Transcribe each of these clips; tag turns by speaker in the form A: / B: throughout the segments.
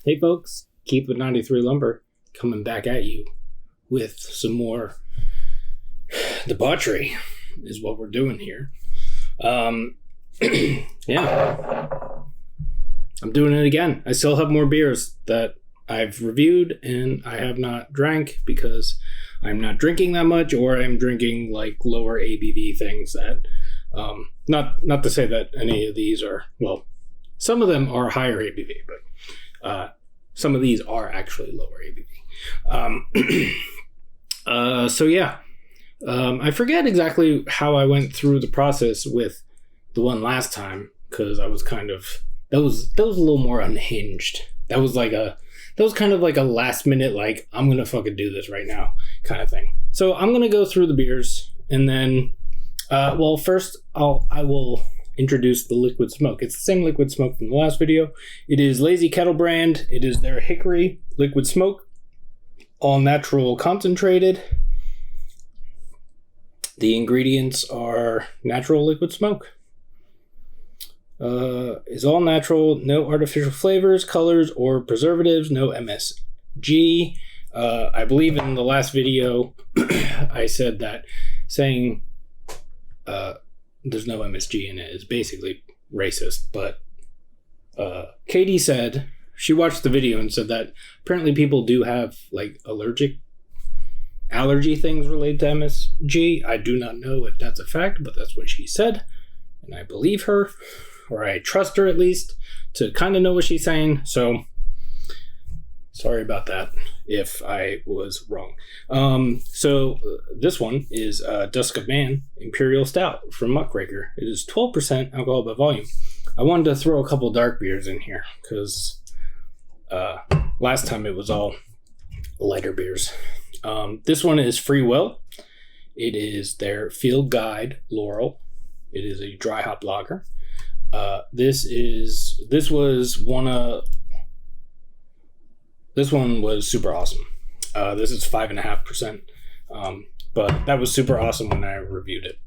A: Hey folks, Keep with 93 Lumber coming back at you with some more debauchery is what we're doing here. Yeah, I'm doing it again. I still have more beers that I've reviewed and I have not drank because I'm not drinking that much, or I'm drinking like lower ABV things that, not to say that any of these are, well, some of them are higher ABV, but some of these are actually lower ABV. So yeah, I forget exactly how I went through the process with the one last time, because I was kind of, that was a little more unhinged. That was kind of like a last minute, like, I'm gonna fucking do this right now kind of thing. So I'm gonna go through the beers, and then first I will introduce the liquid smoke. It's the same liquid smoke from the last video. It is Lazy Kettle brand. It is their Hickory liquid smoke, all natural concentrated. The ingredients are natural liquid smoke. Is all natural, no artificial flavors, colors, or preservatives, no MSG. I believe in the last video I said that saying there's no MSG in it is basically racist, but Katie said, she watched the video and said that apparently people do have like allergy things related to MSG. I do not know if that's a fact, but that's what she said, and I believe her, or I trust her at least to kind of know what she's saying. So sorry about that if I was wrong. So this one is Dusk of Man Imperial Stout from Muckraker. It is 12% alcohol by volume. I wanted to throw a couple dark beers in here because last time it was all lighter beers. This one is Free Will. It is their Field Guide Loral. It is a dry hop lager. This one was super awesome. This is 5.5%. But that was super awesome when I reviewed it.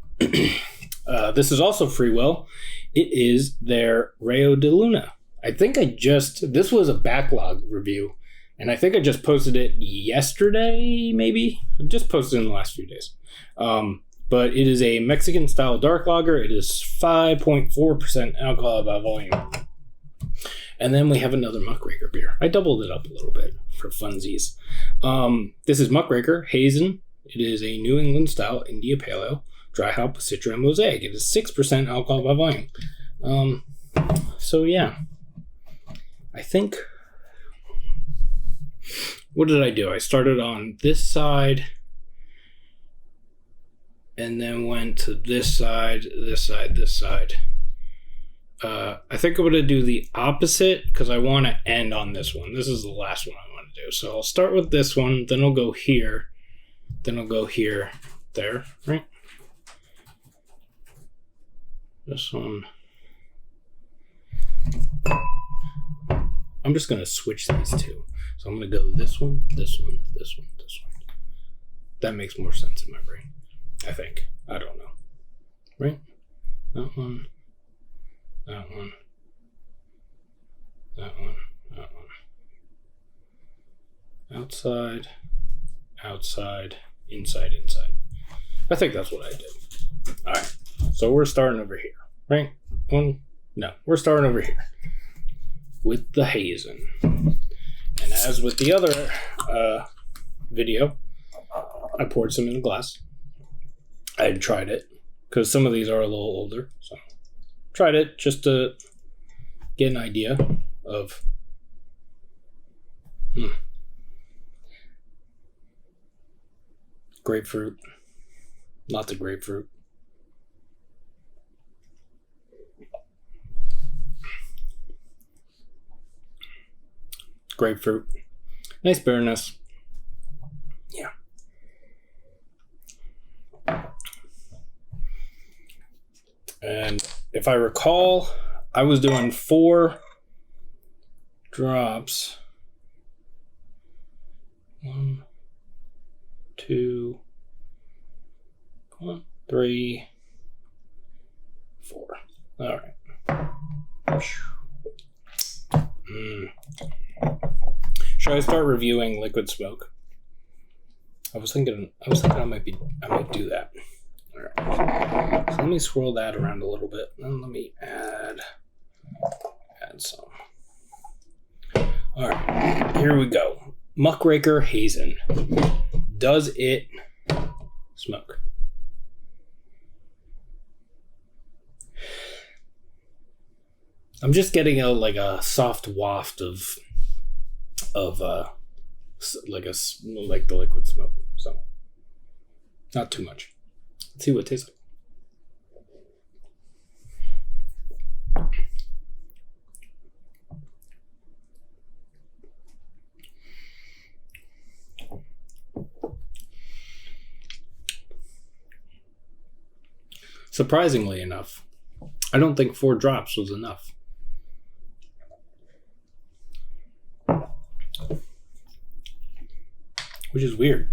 A: This is also Free Will. It is their Rayo de Luna. I think this was a backlog review, and I think I just posted it yesterday, maybe? I just posted it in the last few days. But it is a Mexican-style dark lager. It is 5.4% alcohol by volume. And then we have another Muckraker beer. I doubled it up a little bit for funsies. This is Muckraker Hazen. It is a New England-style India Pale Ale, dry hop with Citra and Mosaic. It is 6% alcohol by volume. So yeah, I think, what did I do? I started on this side, and then went to this side, this side, this side. I think I'm going to do the opposite because I want to end on this one. This is the last one I want to do. So I'll start with this one, then I'll go here, then I'll go here, there, right? This one. I'm just going to switch these two. So I'm going to go this one, this one, this one, this one. That makes more sense in my brain, I think. I don't know. Right? That one. That one. That one. That one. Outside. Outside. Inside. Inside. I think that's what I did. Alright. So we're starting over here. Right? We're starting over here. With the Hazen. And as with the other video, I poured some in a glass. I had tried it because some of these are a little older, so tried it just to get an idea of grapefruit, lots of grapefruit. Grapefruit, nice bitterness. Yeah. And if I recall, I was doing 4 drops. 1, 2, 3, 4. All right. Should I start reviewing liquid smoke? I was thinking I might do that. All right. So let me swirl that around a little bit. Then let me add some. All right, here we go. Muckraker Hazen. Does it smoke? I'm just getting a soft waft of like the liquid smoke. So not too much. Let's see what it tastes like. Surprisingly enough, I don't think 4 drops was enough. Which is weird.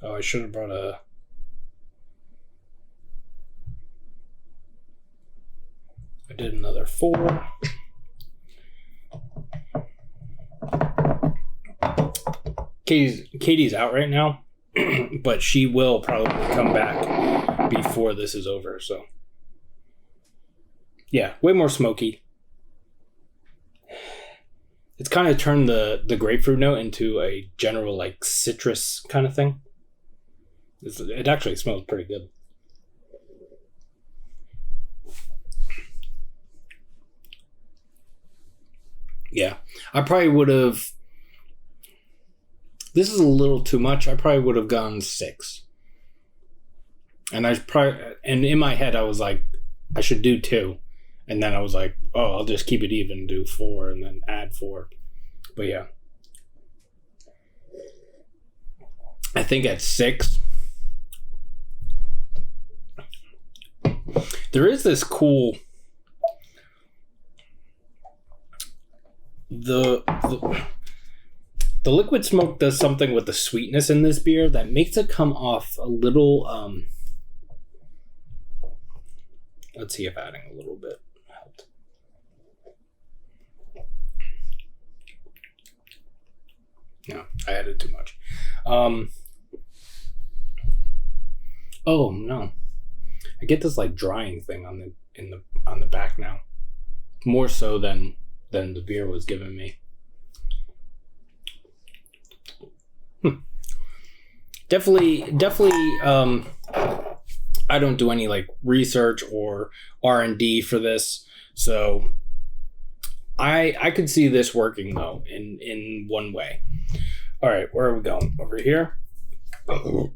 A: Oh, I should have brought a... I did another 4. Katie's out right now, but she will probably come back before this is over, so... Yeah, way more smoky. It's kind of turned the grapefruit note into a general, like, citrus kind of thing. It actually smells pretty good. Yeah, I probably would have... This is a little too much. I probably would have gone 6. And in my head, I was like, I should do 2. And then I was like, oh, I'll just keep it even, do 4, and then add 4. But yeah. I think at 6, there is this cool... The liquid smoke does something with the sweetness in this beer that makes it come off a little... Let's see if adding a little bit helped. No, I added too much. Oh no, I get this like drying thing on the back now, more so than the beer was giving me. Definitely. I don't do any like research or R&D for this, so I could see this working though in one way. All right, where are we going? Over here.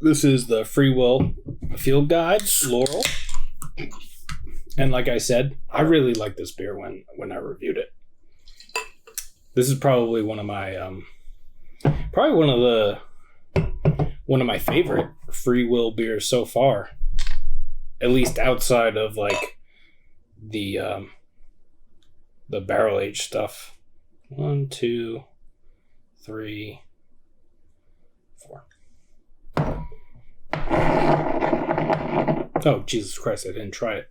A: This is the Free Will Field Guide, Loral. And like I said, I really like this beer when I reviewed it. This is probably one of my one of my favorite Free Will beers so far. At least outside of like the barrel aged stuff. 1, 2, 3, 4. Oh, Jesus Christ, I didn't try it.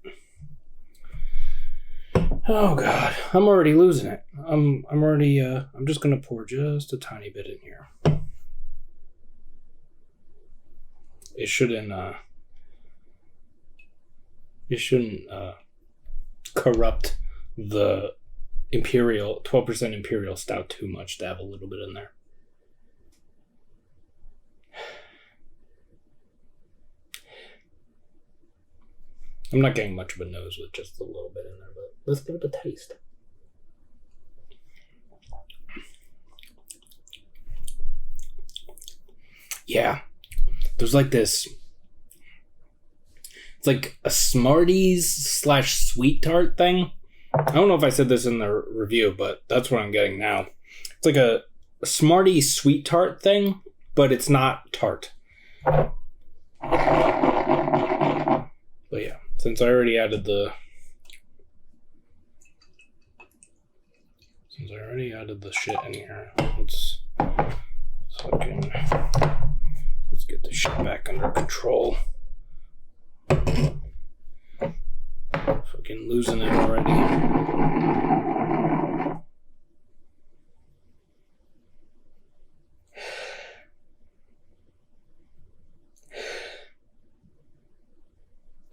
A: Oh God, I'm already losing it. I'm just gonna pour just a tiny bit in here. It shouldn't corrupt the 12% Imperial Stout too much to have a little bit in there. I'm not getting much of a nose with just a little bit in there, but let's give it a taste. Yeah. There's like this... It's like a Smarties / sweet tart thing. I don't know if I said this in the review, but that's what I'm getting now. It's like a Smarties sweet tart thing, but it's not tart. But yeah, since I already added the shit in here, let's get this shit back under control. Fucking losing it already.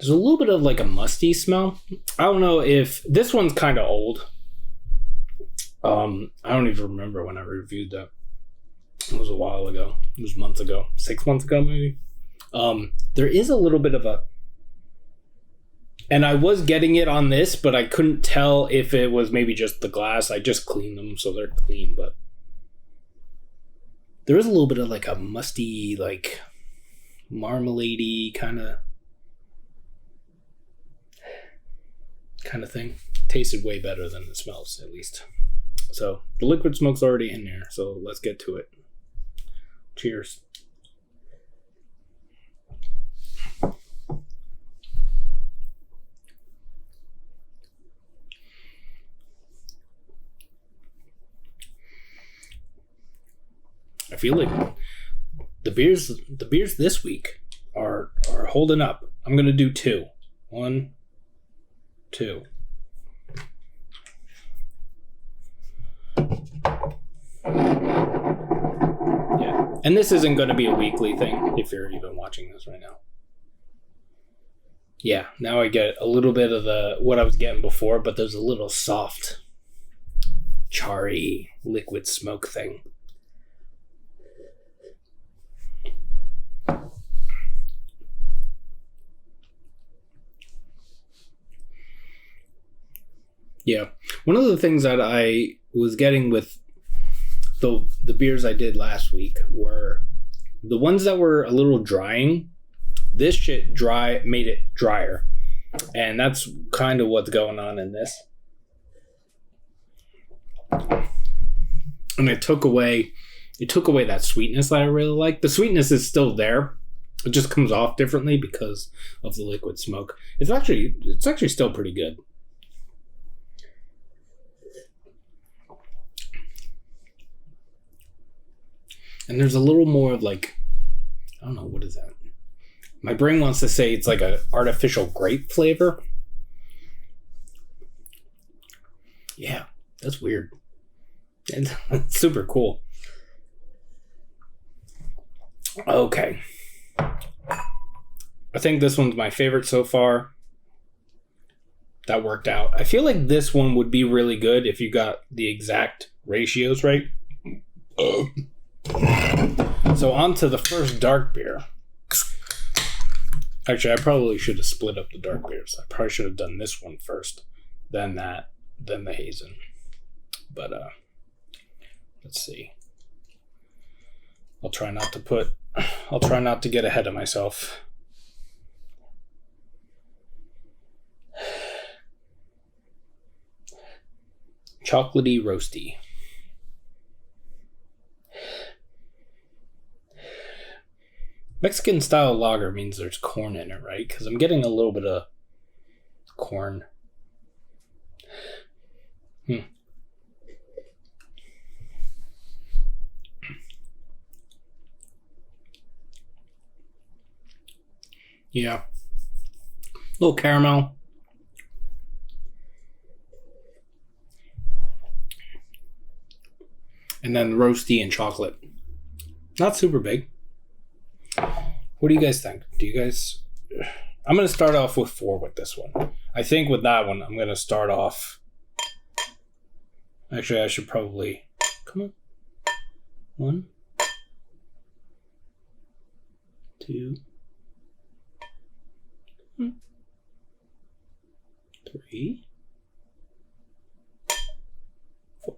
A: There's a little bit of like a musty smell. I don't know if this one's kind of old. I don't even remember when I reviewed that. It was a while ago. It was months ago. 6 months ago, maybe. There is a little bit of a... And I was getting it on this, but I couldn't tell if it was maybe just the glass. I just cleaned them, so they're clean, but... There is a little bit of like a musty, like... marmalade-y kind of thing. Tasted way better than it smells, at least. So, the liquid smoke's already in there, so let's get to it. Cheers. I feel like the beers this week are holding up. I'm gonna do 2. 1, 2. Yeah, and this isn't going to be a weekly thing if you're even watching this right now. Yeah, now I get a little bit of what I was getting before, but there's a little soft, charry liquid smoke thing. Yeah, one of the things that I was getting with the beers I did last week were the ones that were a little drying. This shit made it drier, and that's kind of what's going on in this. And it took away that sweetness that I really like. The sweetness is still there. It just comes off differently because of the liquid smoke. It's actually still pretty good. And there's a little more of like, I don't know, what is that? My brain wants to say it's like an artificial grape flavor. Yeah, that's weird. And it's super cool. Okay. I think this one's my favorite so far. That worked out. I feel like this one would be really good if you got the exact ratios right. So on to the first dark beer. Actually, I probably should have split up the dark beers. I probably should have done this one first, then that, then the Hazen. But let's see. I'll try not to get ahead of myself. Chocolatey roasty. Mexican style lager means there's corn in it, right? Because I'm getting a little bit of corn. Yeah. A little caramel. And then roasty and chocolate. Not super big. What do you guys think? I'm going to start off with 4 with this one. I think with that one, I'm going to start off... Actually, I should probably... Come on. 1, 2, 3, 4.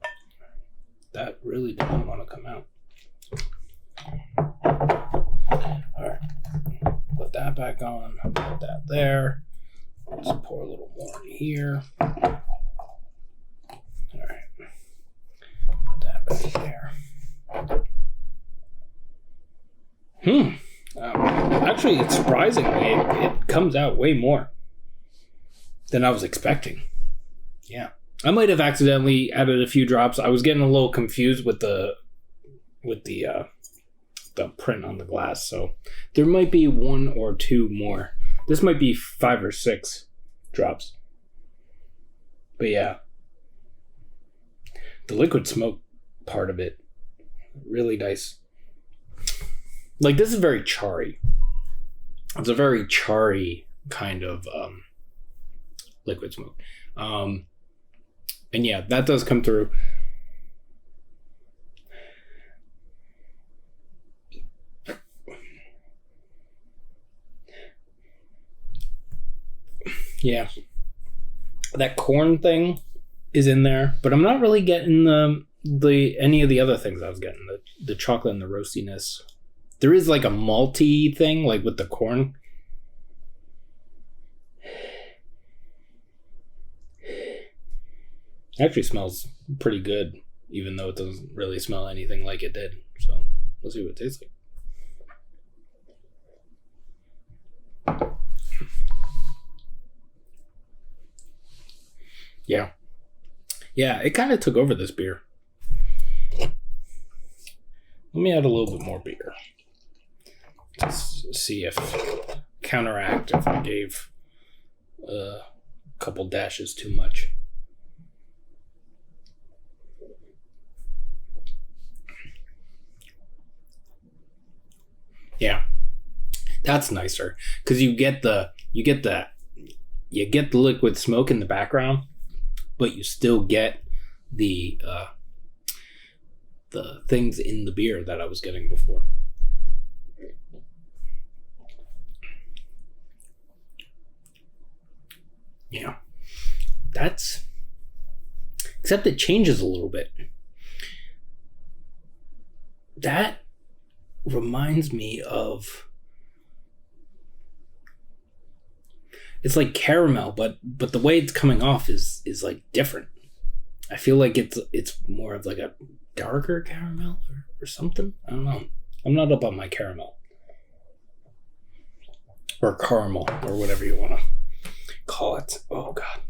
A: That really didn't want to come out. Alright. Put that back on. Put that there. Let's pour a little more in here. Alright. Put that back there. Actually, it's surprisingly, it comes out way more than I was expecting. Yeah. I might have accidentally added a few drops. I was getting a little confused with the print on the glass, so there might be 1 or 2 more. This might be 5 or 6 drops. But yeah, the liquid smoke part of it, really nice. Like, this is very charry. It's a very charry kind of liquid smoke. And yeah, that does come through. Yeah, that corn thing is in there, but I'm not really getting the any of the other things I was getting. The chocolate and the roastiness. There is like a malty thing, like with the corn. It actually smells pretty good, even though it doesn't really smell anything like it did. So let's see what it tastes like. Yeah, it kind of took over this beer. Let me add a little bit more beer. Let's see if counteract if I gave a couple dashes too much. Yeah, that's nicer because you get the liquid smoke in the background, but you still get the things in the beer that I was getting before. Yeah, that's, except it changes a little bit. That reminds me of, it's like caramel, but the way it's coming off is like different. I feel like it's more of like a darker caramel or something. I don't know. I'm not up on my caramel or caramel or whatever you want to call it. Oh God,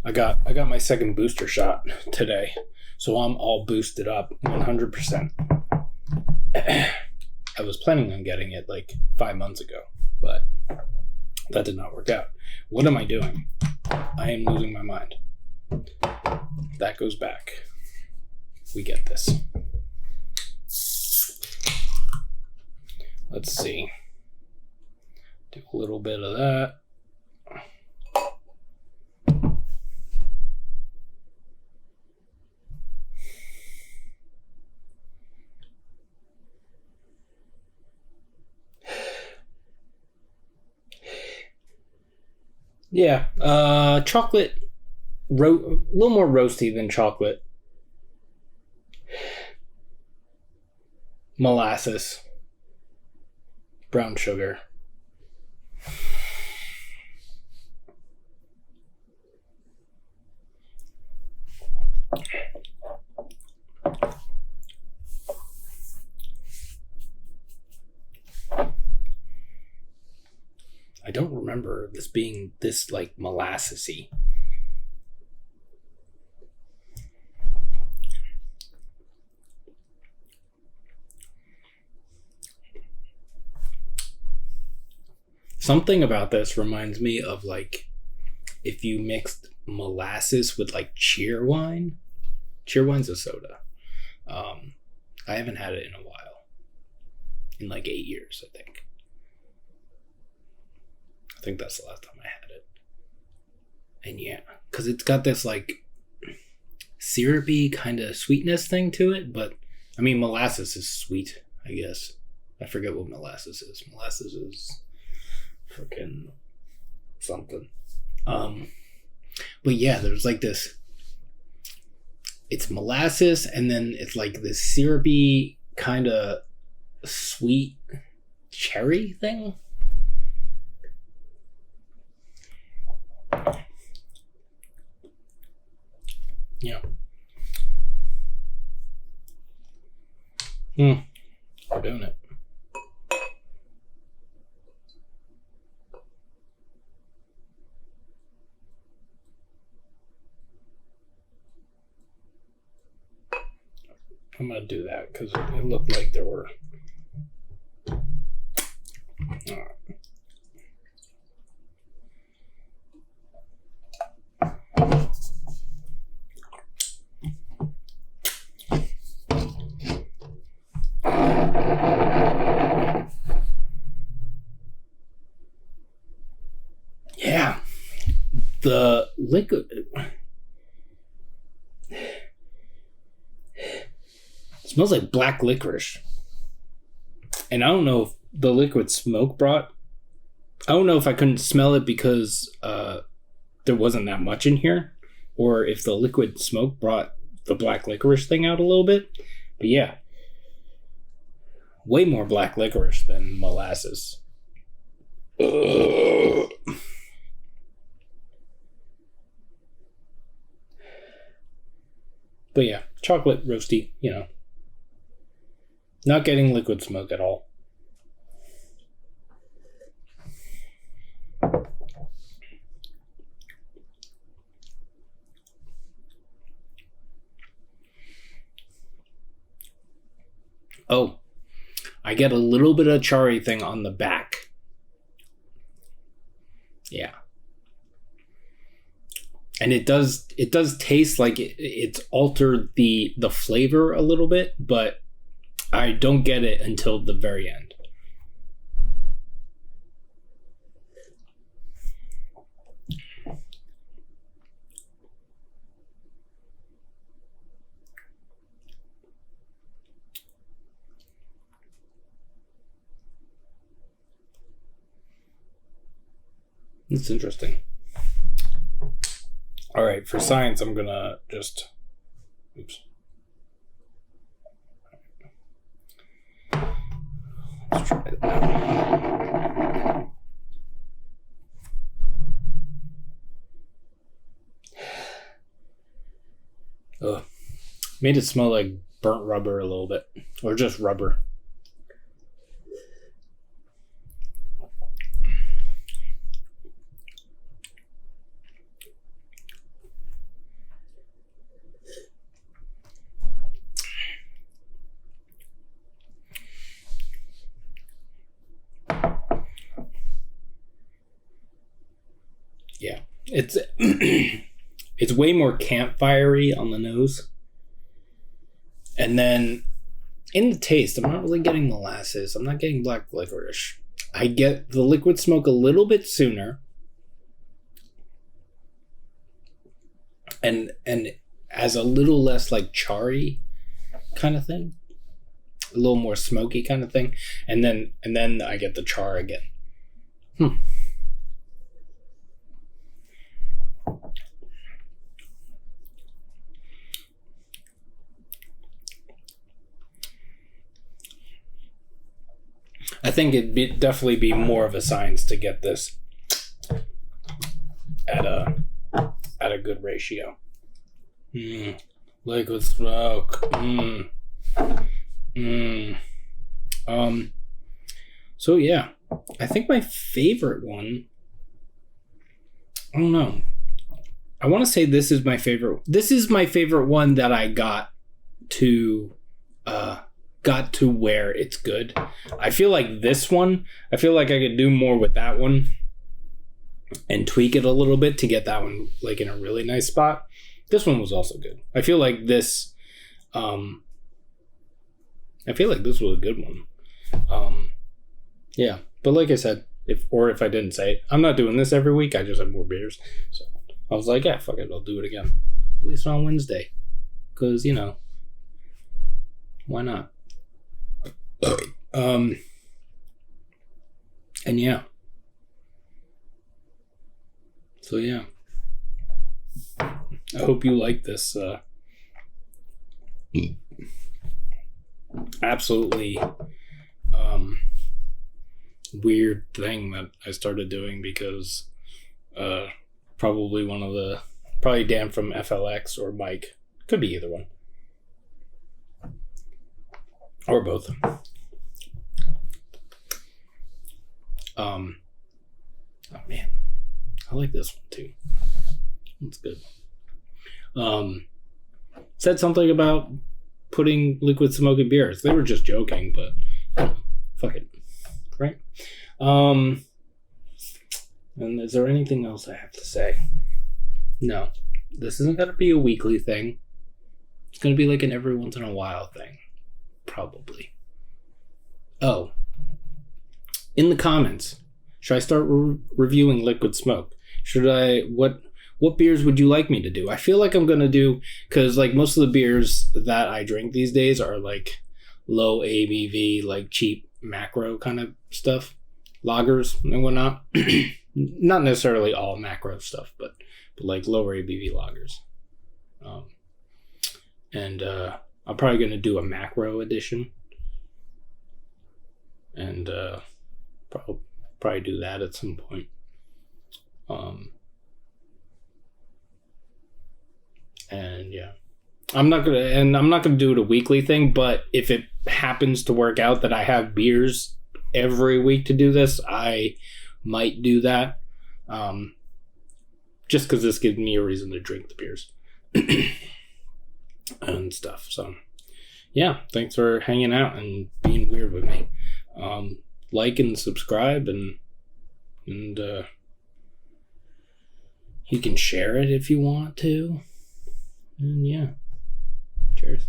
A: I got my second booster shot today, so I'm all boosted up 100%. I was planning on getting it like 5 months ago, but that did not work out. What am I doing? I am losing my mind. That goes back. We get this. Let's see. Do a little bit of that. Yeah, chocolate, a little more roasty than chocolate. Molasses, brown sugar. I don't remember this being this like molassesy. Something about this reminds me of like if you mixed molasses with like cheer wine. Cheer wine's a soda. I haven't had it in a while. In like 8 years, I think. I think that's the last time I had it. And yeah, because it's got this like syrupy kind of sweetness thing to it, but I mean, molasses is sweet, I guess. I forget what molasses is. Molasses is freaking something. But yeah, there's like this, it's molasses and then it's like this syrupy kind of sweet cherry thing. Yeah. We're doing it. I'm gonna do that because it looked like there were. The liquid... It smells like black licorice. And I don't know if the liquid smoke brought... I don't know if I couldn't smell it because there wasn't that much in here, or if the liquid smoke brought the black licorice thing out a little bit. But yeah. Way more black licorice than molasses. Ugh. But yeah, chocolate roasty, you know. Not getting liquid smoke at all. Oh, I get a little bit of charry thing on the back. Yeah. And it does taste like it's altered the flavor a little bit, but I don't get it until the very end. It's interesting. All right, for science, I'm gonna just... Oops. Let's try it. Ugh. Made it smell like burnt rubber a little bit. Or just rubber. Yeah, it's it's way more campfirey on the nose, and then in the taste, I'm not really getting molasses. I'm not getting black licorice. I get the liquid smoke a little bit sooner, and as a little less like charry kind of thing, a little more smoky kind of thing, and then I get the char again. I think it'd definitely be more of a science to get this at a good ratio. Liquid smoke. So yeah, I think my favorite one, I don't know. I want to say this is my favorite. This is my favorite one that I got to where it's good. I feel like this one, I feel like I could do more with that one and tweak it a little bit to get that one like in a really nice spot. This one was also good. I feel like this was a good one. Yeah, but like I said, if I didn't say it, I'm not doing this every week. I just have more beers. So I was like, yeah, fuck it, I'll do it again. At least on Wednesday. Because, you know, why not? And yeah. So yeah. I hope you like this absolutely weird thing that I started doing because probably Dan from FLX or Mike, could be either one or both. Oh man, I like this one too. It's good. Said something about putting liquid smoke in beers. They were just joking, but fuck it, right? And is there anything else I have to say? No, this isn't gonna be a weekly thing. It's gonna be like an every once in a while thing, probably. Oh, in the comments, should I start reviewing liquid smoke? Should I? what beers would you like me to do? I feel like I'm going to do, because like most of the beers that I drink these days are like low ABV, like cheap macro kind of stuff, lagers and whatnot. Not necessarily all macro stuff, but like lower ABV lagers. And I'm probably going to do a macro edition. And probably do that at some point. And yeah, I'm not gonna do it a weekly thing, but if it happens to work out that I have beers every week to do this, I might do that. Just because this gives me a reason to drink the beers and stuff. So yeah, thanks for hanging out and being weird with me. Like and subscribe, and you can share it if you want to. And yeah, cheers.